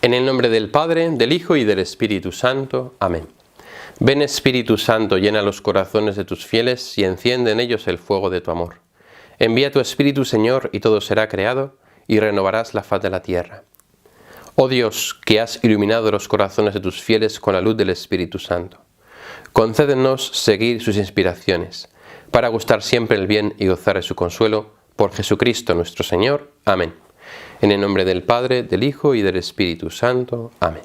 En el nombre del Padre, del Hijo y del Espíritu Santo. Amén. Ven Espíritu Santo, llena los corazones de tus fieles y enciende en ellos el fuego de tu amor. Envía tu Espíritu, Señor, y todo será creado, y renovarás la faz de la tierra. Oh Dios, que has iluminado los corazones de tus fieles con la luz del Espíritu Santo, concédenos seguir sus inspiraciones, para gustar siempre el bien y gozar de su consuelo, por Jesucristo nuestro Señor. Amén. En el nombre del Padre, del Hijo y del Espíritu Santo. Amén.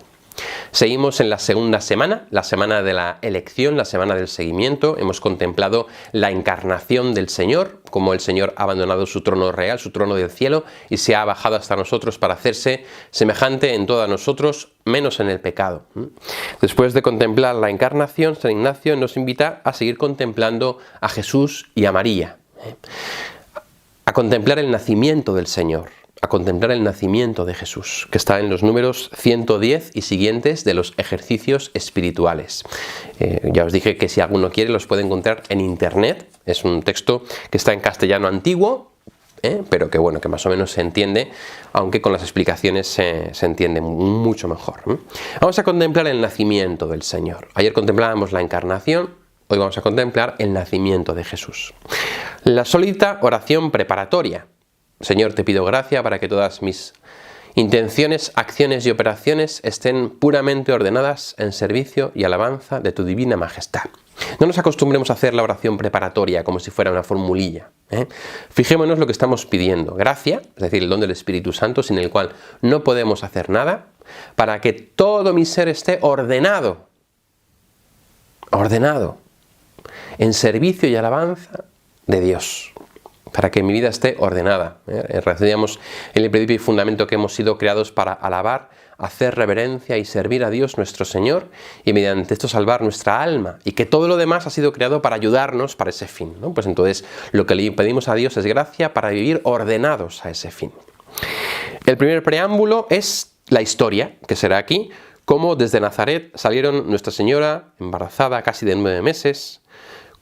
Seguimos en la segunda semana, la semana de la elección, la semana del seguimiento. Hemos contemplado la encarnación del Señor, como el Señor ha abandonado su trono real, su trono del cielo, y se ha bajado hasta nosotros para hacerse semejante en todos nosotros, menos en el pecado. Después de contemplar la encarnación, San Ignacio nos invita a seguir contemplando a Jesús y a María, a contemplar el nacimiento del Señor, a contemplar el nacimiento de Jesús, que está en los números 110 y siguientes de los ejercicios espirituales. Ya os dije que si alguno quiere los puede encontrar en internet. Es un texto que está en castellano antiguo, pero que bueno, que más o menos se entiende, aunque con las explicaciones se entiende mucho mejor. Vamos a contemplar el nacimiento del Señor. Ayer contemplábamos la encarnación, hoy vamos a contemplar el nacimiento de Jesús. La sólita oración preparatoria. Señor, te pido gracia para que todas mis intenciones, acciones y operaciones estén puramente ordenadas en servicio y alabanza de tu divina majestad. No nos acostumbremos a hacer la oración preparatoria como si fuera una formulilla. Fijémonos lo que estamos pidiendo. Gracia, es decir, el don del Espíritu Santo, sin el cual no podemos hacer nada, para que todo mi ser esté ordenado, en servicio y alabanza de Dios. Para que mi vida esté ordenada. Recibíamos en el principio y fundamento que hemos sido creados para alabar, hacer reverencia y servir a Dios nuestro Señor, y mediante esto salvar nuestra alma, y que todo lo demás ha sido creado para ayudarnos para ese fin, ¿no? Pues entonces lo que le pedimos a Dios es gracia para vivir ordenados a ese fin. El primer preámbulo es la historia, que será aquí, cómo desde Nazaret salieron Nuestra Señora, embarazada casi de 9 meses,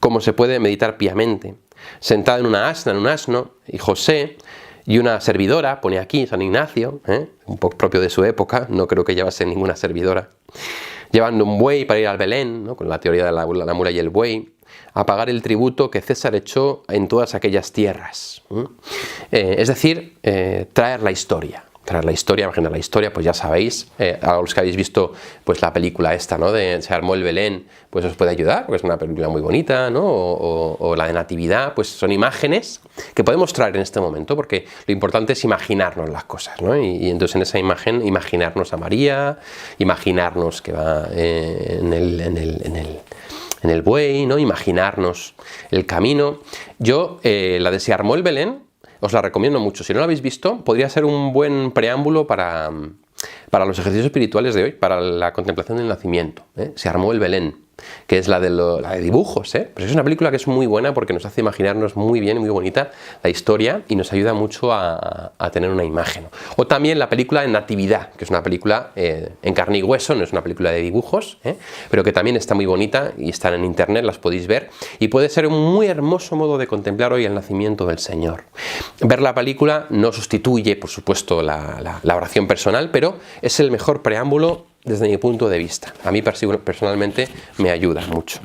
cómo se puede meditar piamente, sentada en una asna, en un asno, y José y una servidora, pone aquí San Ignacio, un poco propio de su época, no creo que llevase ninguna servidora, llevando un buey para ir al Belén, ¿no? Con la teoría de la mula y el buey, a pagar el tributo que César echó en todas aquellas tierras. Es decir, traer la historia. Imaginar la historia, pues ya sabéis, a los que habéis visto pues la película esta, ¿no? De Se armó el Belén, pues os puede ayudar, porque es una película muy bonita, ¿no? O la de Natividad, pues son imágenes que podemos traer en este momento, porque lo importante es imaginarnos las cosas, ¿no? Y entonces en esa imagen, imaginarnos a María, imaginarnos que va en el buey, ¿no? Imaginarnos el camino. Yo, la de Se armó el Belén, os la recomiendo mucho. Si no la habéis visto, podría ser un buen preámbulo para los ejercicios espirituales de hoy, para la contemplación del nacimiento. Se armó el Belén, que es la de dibujos. Pero es una película que es muy buena porque nos hace imaginarnos muy bien, muy bonita la historia y nos ayuda mucho a tener una imagen. O también la película de Natividad, que es una película en carne y hueso, no es una película de dibujos, pero que también está muy bonita y están en internet, las podéis ver, y puede ser un muy hermoso modo de contemplar hoy el nacimiento del Señor. Ver la película no sustituye, por supuesto, la oración personal, pero es el mejor preámbulo desde mi punto de vista. A mí personalmente me ayuda mucho.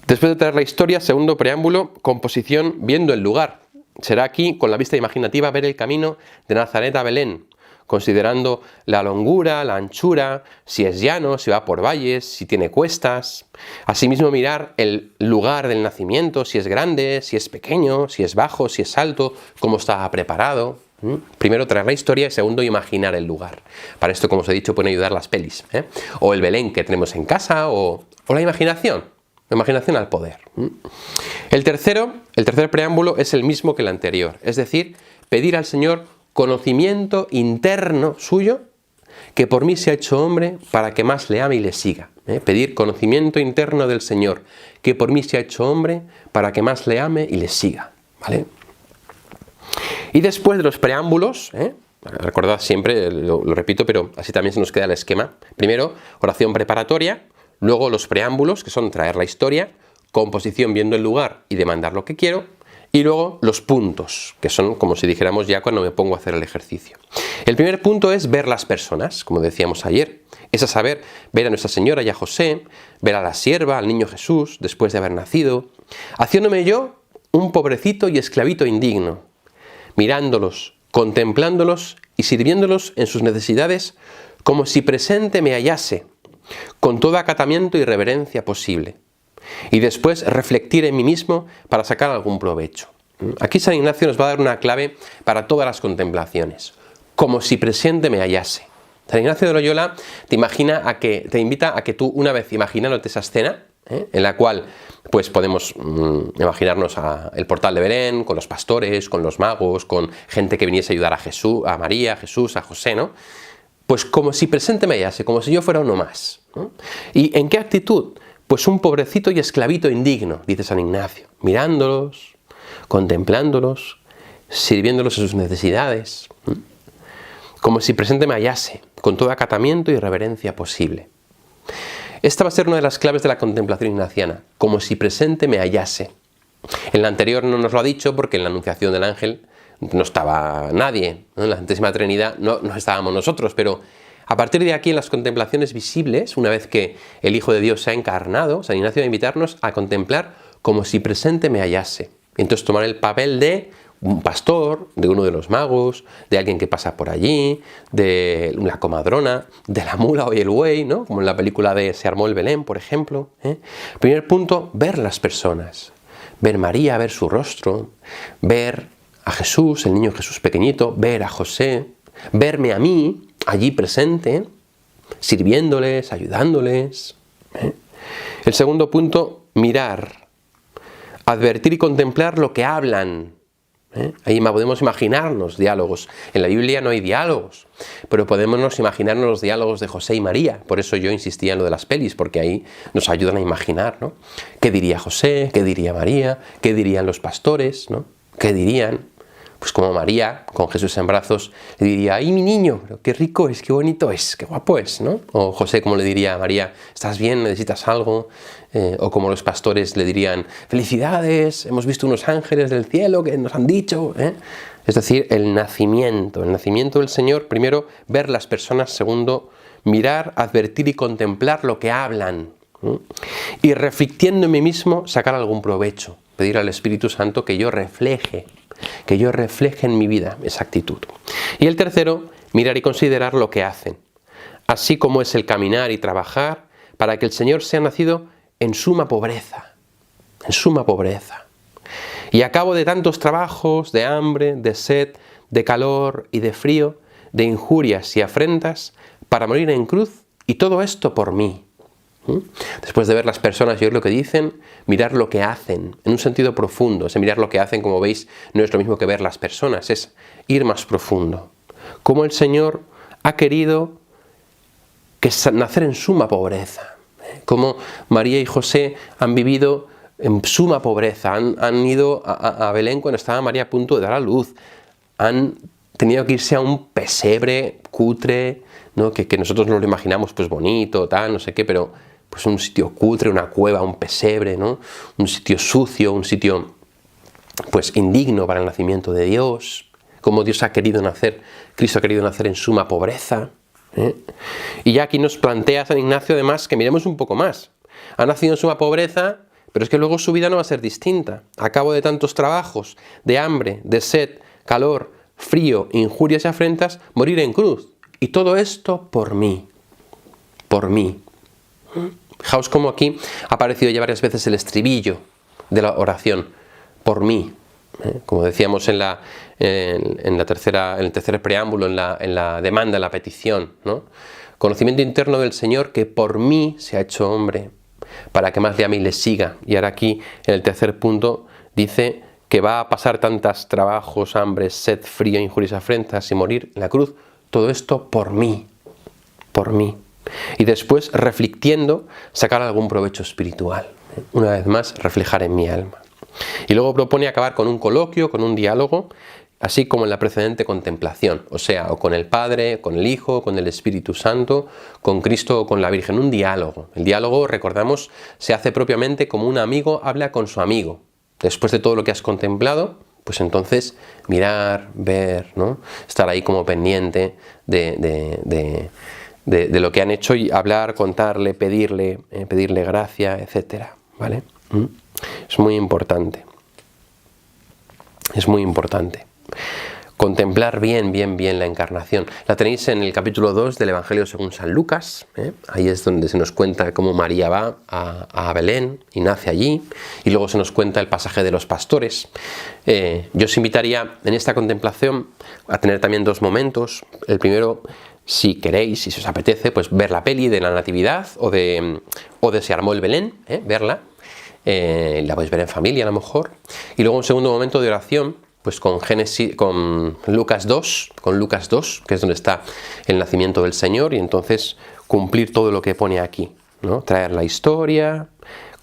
Después de traer la historia, segundo preámbulo, composición viendo el lugar. Será aquí, con la vista imaginativa, ver el camino de Nazaret a Belén, considerando la longura, la anchura, si es llano, si va por valles, si tiene cuestas. Asimismo mirar el lugar del nacimiento, si es grande, si es pequeño, si es bajo, si es alto, cómo está preparado. Primero traer la historia y segundo imaginar el lugar. Para esto, como os he dicho, pueden ayudar las pelis, o el Belén que tenemos en casa, o la imaginación al poder. El tercer preámbulo es el mismo que el anterior, es decir, pedir al Señor conocimiento interno suyo, que por mí se ha hecho hombre para que más le ame y le siga. Pedir conocimiento interno del Señor, que por mí se ha hecho hombre para que más le ame y le siga. ¿Vale? Y después de los preámbulos, recordad siempre, lo repito, pero así también se nos queda el esquema. Primero, oración preparatoria, luego los preámbulos, que son traer la historia, composición viendo el lugar y demandar lo que quiero, Y luego los puntos, que son como si dijéramos ya cuando me pongo a hacer el ejercicio. El primer punto es ver las personas, como decíamos ayer. Es a saber, ver a Nuestra Señora y a José, ver a la sierva, al niño Jesús, después de haber nacido, haciéndome yo un pobrecito y esclavito indigno, mirándolos, contemplándolos y sirviéndolos en sus necesidades como si presente me hallase, con todo acatamiento y reverencia posible. Y después reflectir en mí mismo para sacar algún provecho. Aquí San Ignacio nos va a dar una clave para todas las contemplaciones, como si presente me hallase. San Ignacio de Loyola te invita a que tú, una vez imaginándote esa escena, en la cual pues podemos imaginarnos el portal de Belén, con los pastores, con los magos, con gente que viniese a ayudar a Jesús, a María, a Jesús, a José, ¿no? Pues como si presente me hallase, como si yo fuera uno más, ¿no? ¿Y en qué actitud? Pues un pobrecito y esclavito indigno, dice San Ignacio, mirándolos, contemplándolos, sirviéndolos en sus necesidades, como si presente me hallase, con todo acatamiento y reverencia posible. Esta va a ser una de las claves de la contemplación ignaciana, como si presente me hallase. En la anterior no nos lo ha dicho porque en la anunciación del ángel no estaba nadie, ¿no? En la Santísima Trinidad no estábamos nosotros, pero a partir de aquí en las contemplaciones visibles, una vez que el Hijo de Dios se ha encarnado, San Ignacio va a invitarnos a contemplar como si presente me hallase. Entonces tomar el papel de un pastor, de uno de los magos, de alguien que pasa por allí, de la comadrona, de la mula o el buey, ¿no? Como en la película de Se armó el Belén, por ejemplo. Primer punto, ver las personas. Ver María, ver su rostro, ver a Jesús, el niño Jesús pequeñito, ver a José, verme a mí, allí presente, sirviéndoles, ayudándoles. El segundo punto, mirar, advertir y contemplar lo que hablan. Ahí podemos imaginarnos diálogos. En la Biblia no hay diálogos, pero podemos imaginarnos los diálogos de José y María. Por eso yo insistía en lo de las pelis, porque ahí nos ayudan a imaginar, ¿no? ¿Qué diría José? ¿Qué diría María? ¿Qué dirían los pastores? ¿No? ¿Qué dirían? Pues como María, con Jesús en brazos, le diría, ¡ay, mi niño! Pero qué rico es, qué bonito es, qué guapo es, ¿no? O José, como le diría a María, ¿estás bien? ¿Necesitas algo? O como los pastores le dirían, ¡felicidades! Hemos visto unos ángeles del cielo que nos han dicho, ¿eh? Es decir, el nacimiento del Señor. Primero, ver las personas. Segundo, mirar, advertir y contemplar lo que hablan. Y reflexionando en mí mismo, sacar algún provecho. Pedir al Espíritu Santo que yo refleje en mi vida esa actitud. Y el tercero, mirar y considerar lo que hacen, así como es el caminar y trabajar para que el Señor sea nacido en suma pobreza, Y a cabo de tantos trabajos, de hambre, de sed, de calor y de frío, de injurias y afrentas, para morir en cruz, y todo esto por mí. Después de ver las personas y oír lo que dicen, mirar lo que hacen, en un sentido profundo. Ese mirar lo que hacen, como veis, no es lo mismo que ver las personas, es ir más profundo. Cómo el Señor ha querido nacer en suma pobreza. Cómo María y José han vivido en suma pobreza. Han ido a Belén cuando estaba María a punto de dar a luz. Han tenido que irse a un pesebre cutre, ¿no? Que nosotros nos lo imaginamos pues bonito, tal, no sé qué, pero pues un sitio cutre, una cueva, un pesebre, ¿no? Un sitio sucio, un sitio pues indigno para el nacimiento de Dios. Como Dios ha querido nacer, Cristo ha querido nacer en suma pobreza. Y ya aquí nos plantea San Ignacio además que miremos un poco más. Ha nacido en suma pobreza, pero es que luego su vida no va a ser distinta. A cabo de tantos trabajos, de hambre, de sed, calor, frío, injurias y afrentas, morir en cruz. Y todo esto por mí. Fijaos cómo aquí ha aparecido ya varias veces el estribillo de la oración, por mí. Como decíamos en el tercer preámbulo, en la demanda, en la petición, ¿no? Conocimiento interno del Señor que por mí se ha hecho hombre, para que más de a mí le siga. Y ahora aquí, en el tercer punto, dice que va a pasar tantos trabajos, hambre, sed, frío, injurias, afrentas y morir en la cruz. Todo esto por mí. Y después, reflexionando, sacar algún provecho espiritual. Una vez más, reflejar en mi alma. Y luego propone acabar con un coloquio, con un diálogo, así como en la precedente contemplación, o sea, o con el Padre, con el Hijo, con el Espíritu Santo, con Cristo o con la Virgen, un diálogo. El diálogo, recordamos, se hace propiamente como un amigo habla con su amigo. después de todo lo que has contemplado, pues entonces mirar, ver, ¿no? Estar ahí como pendiente de lo que han hecho y hablar, contarle, pedirle gracia, etcétera, ¿vale? Es muy importante. Es muy importante. Contemplar bien la encarnación. La tenéis en el capítulo 2 del Evangelio según San Lucas. Ahí es donde se nos cuenta cómo María va a Belén y nace allí. Y luego se nos cuenta el pasaje de los pastores. Yo os invitaría en esta contemplación a tener también dos momentos. El primero, si queréis, si os apetece, pues ver la peli de la Natividad o de Se armó el Belén, verla. La podéis ver en familia a lo mejor. Y luego un segundo momento de oración, pues con Lucas 2, que es donde está el nacimiento del Señor, y entonces cumplir todo lo que pone aquí, ¿no? Traer la historia,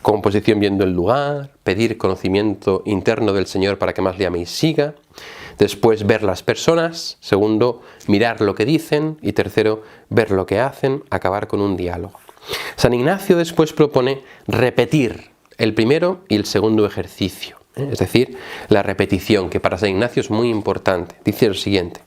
composición viendo el lugar, pedir conocimiento interno del Señor para que más le ame y siga, después ver las personas, segundo, mirar lo que dicen, y tercero, ver lo que hacen, acabar con un diálogo. San Ignacio después propone repetir el primero y el segundo ejercicio. Es decir, la repetición, que para San Ignacio es muy importante. Dice lo siguiente: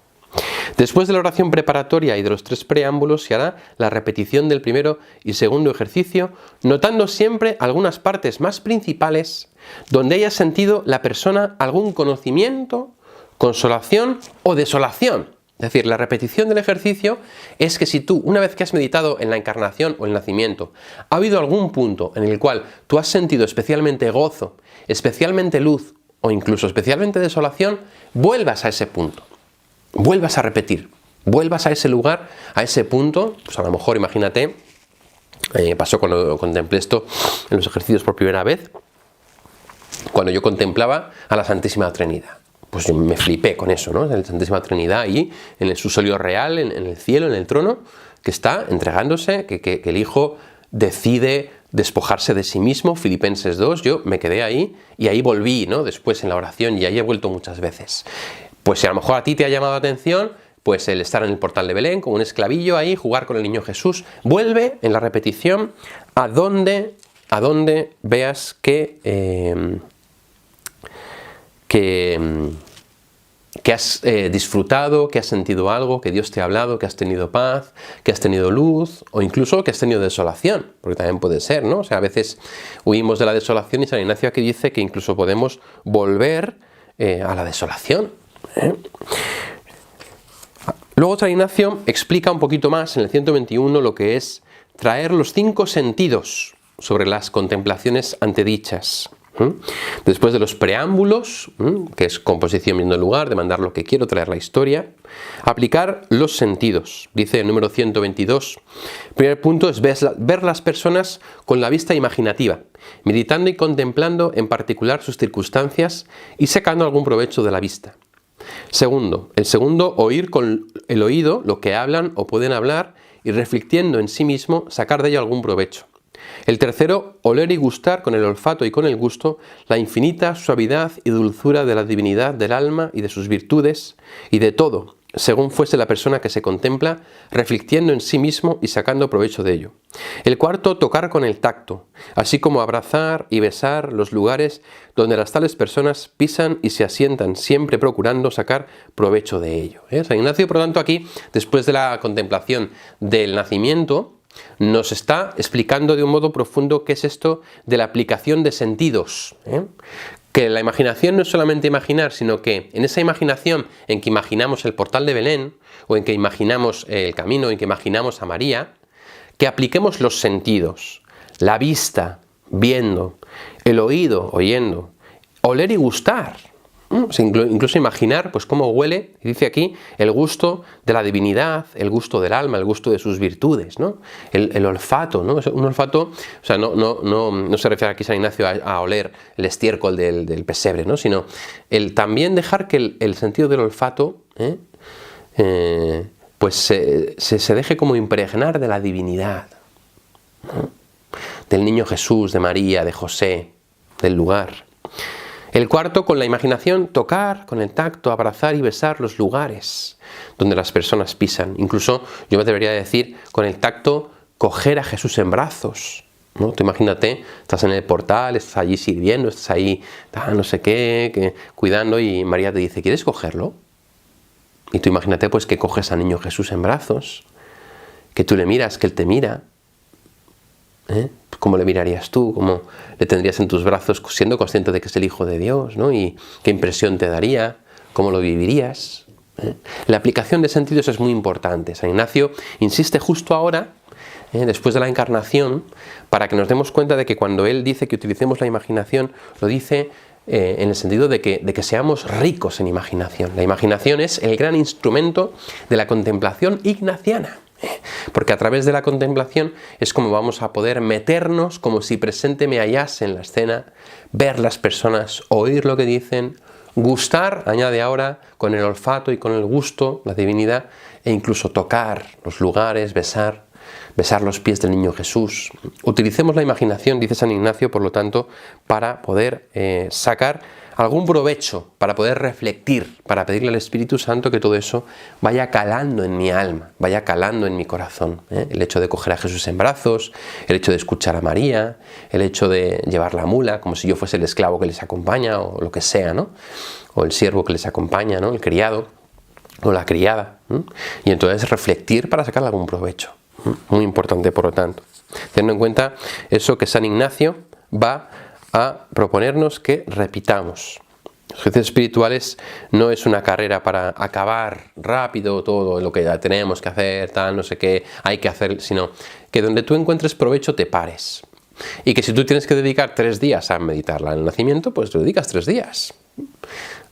después de la oración preparatoria y de los 3 preámbulos se hará la repetición del primero y segundo ejercicio, notando siempre algunas partes más principales donde haya sentido la persona algún conocimiento, consolación o desolación. Es decir, la repetición del ejercicio es que si tú, una vez que has meditado en la encarnación o el nacimiento, ha habido algún punto en el cual tú has sentido especialmente gozo, especialmente luz o incluso especialmente desolación, vuelvas a ese punto, vuelvas a repetir, vuelvas a ese lugar, a ese punto. Pues a lo mejor, imagínate, pasó cuando contemplé esto en los ejercicios por primera vez, cuando yo contemplaba a la Santísima Trinidad. Pues yo me flipé con eso, ¿no? La Santísima Trinidad ahí, en su solio real, en el cielo, en el trono, que está entregándose, que el Hijo decide despojarse de sí mismo. Filipenses 2, yo me quedé ahí y ahí volví, ¿no? Después en la oración, y ahí he vuelto muchas veces. Pues si a lo mejor a ti te ha llamado la atención, pues el estar en el portal de Belén como un esclavillo ahí, jugar con el niño Jesús, vuelve en la repetición a donde veas que has disfrutado, que has sentido algo, que Dios te ha hablado, que has tenido paz, que has tenido luz, o incluso que has tenido desolación, porque también puede ser, ¿no? O sea, a veces huimos de la desolación, y San Ignacio aquí dice que incluso podemos volver a la desolación. Luego San Ignacio explica un poquito más en el 121 lo que es traer los 5 sentidos sobre las contemplaciones antedichas. Después de los preámbulos, que es composición viendo el lugar, demandar lo que quiero, traer la historia, aplicar los sentidos. Dice el número 122, primer punto es ver las personas con la vista imaginativa, meditando y contemplando en particular sus circunstancias y sacando algún provecho de la vista. Segundo, oír con el oído lo que hablan o pueden hablar y reflexionando en sí mismo, sacar de ello algún provecho. El tercero, oler y gustar con el olfato y con el gusto la infinita suavidad y dulzura de la divinidad del alma y de sus virtudes y de todo, según fuese la persona que se contempla, reflexionando en sí mismo y sacando provecho de ello. El cuarto, tocar con el tacto, así como abrazar y besar los lugares donde las tales personas pisan y se asientan, siempre procurando sacar provecho de ello. San Ignacio, por lo tanto, aquí, después de la contemplación del nacimiento, nos está explicando de un modo profundo qué es esto de la aplicación de sentidos. Que la imaginación no es solamente imaginar, sino que en esa imaginación en que imaginamos el portal de Belén, o en que imaginamos el camino, en que imaginamos a María, que apliquemos los sentidos, la vista, viendo, el oído, oyendo, oler y gustar. Incluso imaginar pues cómo huele, dice aquí, el gusto de la divinidad, el gusto del alma, el gusto de sus virtudes, ¿no? El olfato, ¿no? Un olfato, o sea, no se refiere aquí San Ignacio a oler el estiércol del pesebre, ¿no? Sino el también dejar que el sentido del olfato pues se deje como impregnar de la divinidad, ¿no? Del niño Jesús, de María, de José, del lugar. El cuarto, con la imaginación, tocar con el tacto, abrazar y besar los lugares donde las personas pisan. Incluso, yo me debería decir, con el tacto, coger a Jesús en brazos. ¿no? Tú imagínate, estás en el portal, estás allí sirviendo, estás ahí, no sé qué, cuidando, y María te dice, ¿quieres cogerlo? Y tú imagínate pues que coges al niño Jesús en brazos, que tú le miras, que él te mira. ¿Cómo le mirarías tú? ¿Cómo le tendrías en tus brazos siendo consciente de que es el Hijo de Dios, ¿no? Y qué impresión te daría, cómo lo vivirías. La aplicación de sentidos es muy importante. San Ignacio insiste justo ahora, después de la encarnación, para que nos demos cuenta de que cuando él dice que utilicemos la imaginación, lo dice en el sentido de que seamos ricos en imaginación. La imaginación es el gran instrumento de la contemplación ignaciana, porque a través de la contemplación es como vamos a poder meternos como si presente me hallase en la escena, ver las personas, oír lo que dicen, gustar, añade ahora, con el olfato y con el gusto, la divinidad, e incluso tocar los lugares, besar los pies del niño Jesús. Utilicemos la imaginación, dice San Ignacio, por lo tanto, para poder sacar algún provecho, para poder reflectir, para pedirle al Espíritu Santo que todo eso vaya calando en mi alma, vaya calando en mi corazón. El hecho de coger a Jesús en brazos, el hecho de escuchar a María, el hecho de llevar la mula, como si yo fuese el esclavo que les acompaña, o lo que sea, ¿no? O el siervo que les acompaña, ¿no? El criado, o la criada. Y entonces reflectir para sacar algún provecho. Muy importante, por lo tanto. Teniendo en cuenta eso que San Ignacio va a proponernos que repitamos. Los ejercicios espirituales no es una carrera para acabar rápido todo lo que ya tenemos que hacer, tal, no sé qué, hay que hacer, sino que donde tú encuentres provecho te pares. Y que si tú tienes que dedicar 3 días a meditar el nacimiento, pues te dedicas 3 días.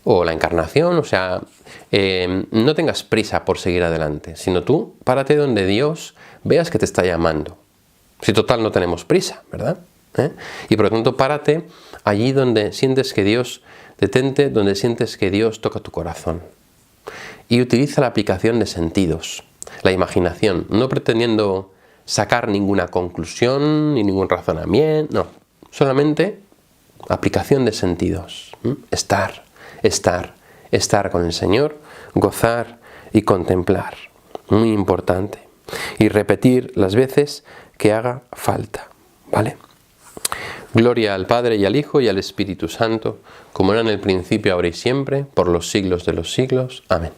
O la encarnación, o sea, no tengas prisa por seguir adelante, sino tú párate donde Dios veas que te está llamando. Si total no tenemos prisa, ¿verdad? Y por lo tanto párate allí donde sientes que Dios, detente donde sientes que Dios toca tu corazón. Y utiliza la aplicación de sentidos, la imaginación, no pretendiendo sacar ninguna conclusión ni ningún razonamiento, no, solamente aplicación de sentidos. Estar con el Señor, gozar y contemplar. Muy importante. Y repetir las veces que haga falta, ¿vale? Gloria al Padre y al Hijo y al Espíritu Santo, como era en el principio, ahora y siempre, por los siglos de los siglos. Amén.